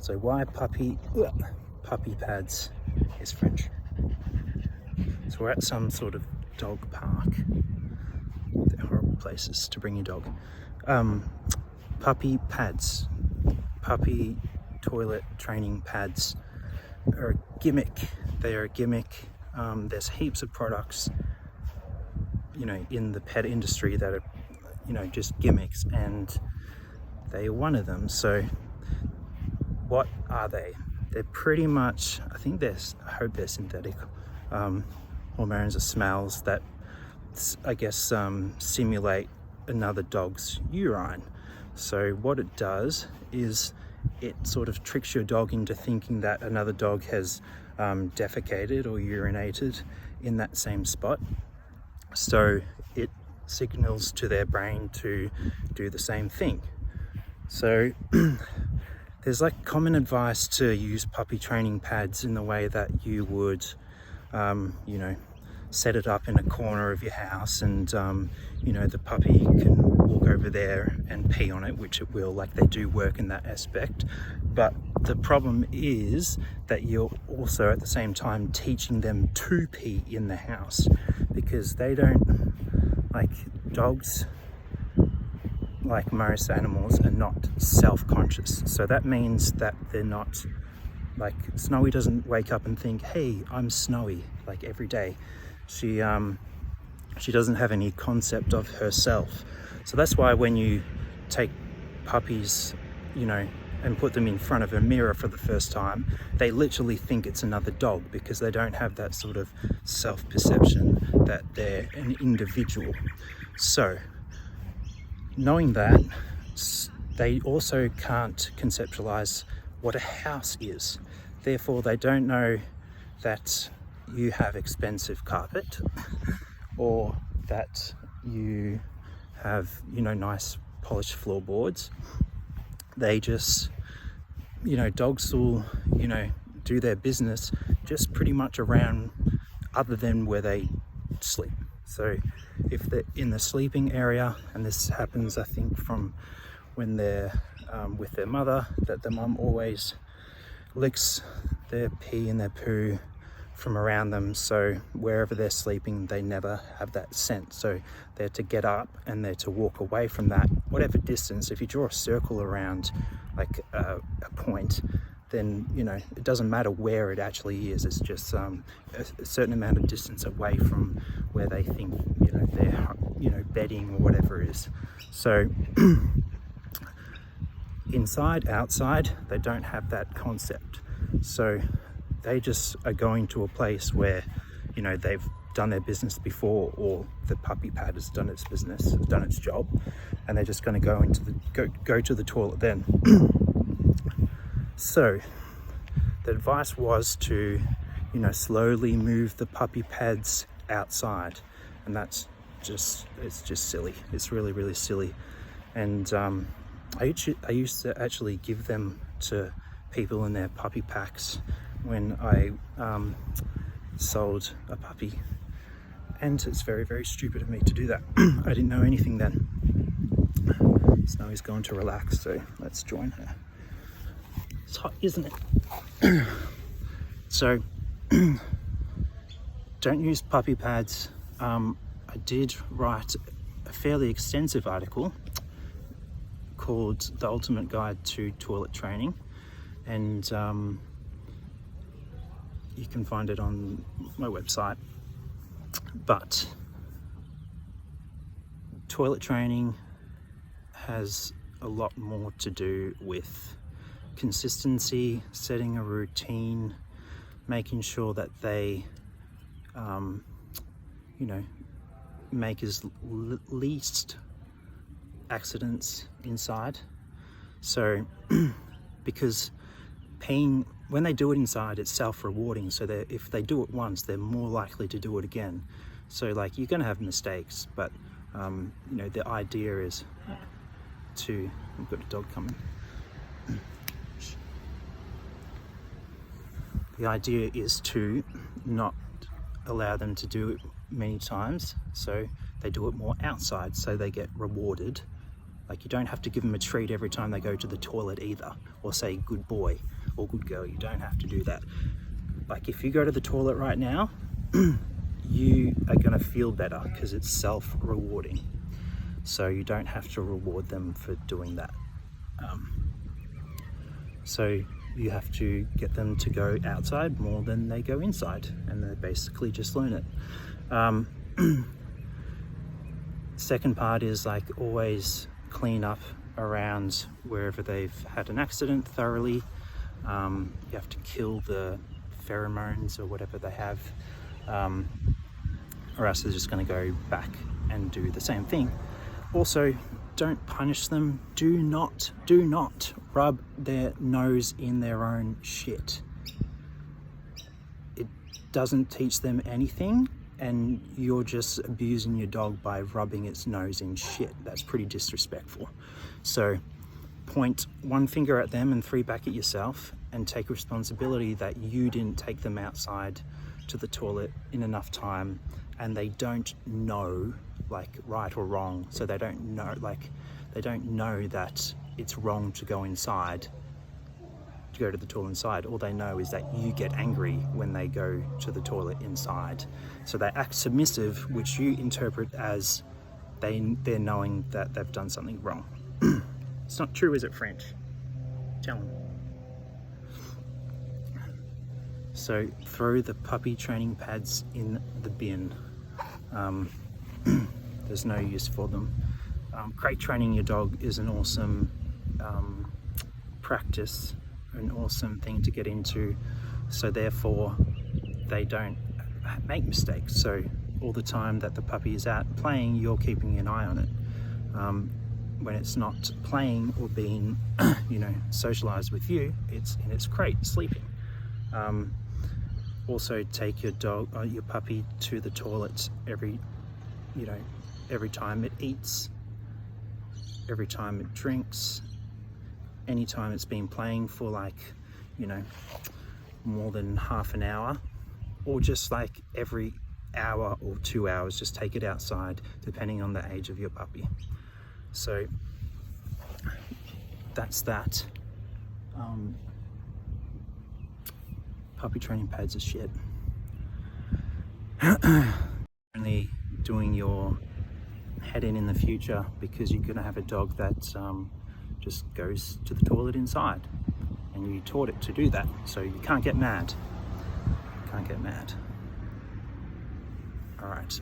So why puppy pads is French. So we're at some sort of dog park. They're horrible places to bring your dog. Puppy pads, puppy toilet training pads are a gimmick. They are a gimmick. There's heaps of products, you know, in the pet industry that are, you know, just gimmicks, and they are one of them. So what are they? They're pretty much, I hope they're synthetic hormones or smells that, I guess, simulate another dog's urine. So what it does is it sort of tricks your dog into thinking that another dog has defecated or urinated in that same spot. So it signals to their brain to do the same thing. So there's like common advice to use puppy training pads in the way that you would, you know, set it up in a corner of your house, and you know, the puppy can walk over there and pee on it, which it will. Like, they do work in that aspect. But the problem is that you're also at the same time teaching them to pee in the house, because they don't, like, dogs, like most animals, are not self-conscious. So that means that they're not, like, Snowy doesn't wake up and think, hey, I'm Snowy, like, every day. She doesn't have any concept of herself. So that's why when you take puppies, you know, and put them in front of a mirror for the first time, they literally think it's another dog, because they don't have that sort of self-perception that they're an individual. So knowing that, they also can't conceptualize what a house is. Therefore, they don't know that you have expensive carpet, or that you have, you know, nice polished floorboards. They just, you know, dogs will, you know, do their business just pretty much around, other than where they sleep. So if they're in the sleeping area, and this happens, I think, from when they're with their mother, that the mum always licks their pee and their poo from around them. So wherever they're sleeping, they never have that scent. So they're to get up and they're to walk away from that, whatever distance. If you draw a circle around, like a point, then, you know, it doesn't matter where it actually is. It's just a certain amount of distance away from where they think, you know, their, you know, bedding or whatever is. So inside, outside, they don't have that concept. So they just are going to a place where, you know, they've done their business before, or the puppy pad has done its business, has done its job, and they're just going to go into the go to the toilet then. So the advice was to, you know, slowly move the puppy pads outside, and that's just, it's just silly. It's really, really silly. And I used to actually give them to people in their puppy packs when I sold a puppy, and it's very, very stupid of me to do that. I didn't know anything then. Snowy's going to relax, so let's join her. It's hot, isn't it? So don't use puppy pads. I did write a fairly extensive article called The Ultimate Guide to Toilet Training, and you can find it on my website. But toilet training has a lot more to do with consistency, setting a routine, making sure that they, you know, make as least accidents inside. So because peeing, when they do it inside, it's self-rewarding. So if they do it once, they're more likely to do it again. So, like, you're going to have mistakes, but you know, the idea is to, we've got a dog coming. The idea is to not allow them to do it many times, so they do it more outside, so they get rewarded Like, you don't have to give them a treat every time they go to the toilet either, or say good boy or good girl. You don't have to do that. Like, if you go to the toilet right now, you are going to feel better because it's self-rewarding. So you don't have to reward them for doing that. So you have to get them to go outside more than they go inside, and they basically just learn it. Second part is like always clean up around wherever they've had an accident thoroughly. You have to kill the pheromones or whatever they have, or else they're just going to go back and do the same thing. Also, don't punish them. Do not rub their nose in their own shit. It doesn't teach them anything, and you're just abusing your dog by rubbing its nose in shit. That's pretty disrespectful. So point one finger at them and three back at yourself, and take responsibility that you didn't take them outside to the toilet in enough time, and they don't know like right or wrong. So they don't know, like, they don't know that it's wrong to go inside, to go to the toilet inside. All they know is that you get angry when they go to the toilet inside. So they act submissive, which you interpret as they're knowing that they've done something wrong. It's not true, is it, French? Tell them. So throw the puppy training pads in the bin. There's no use for them. Crate training your dog is an awesome practice, an awesome thing to get into, so therefore they don't make mistakes. So all the time that the puppy is out playing, you're keeping an eye on it. When it's not playing or being socialized with you, it's in its crate sleeping. Also take your dog, your puppy, to the toilet every time it eats, every time it drinks, anytime it's been playing for like, more than half an hour, or just like every hour or 2 hours, just take it outside, depending on the age of your puppy. So that's that. Puppy training pads are shit. Only doing your head in the future, because you're gonna have a dog that just goes to the toilet inside, and you taught it to do that. So you can't get mad. All right.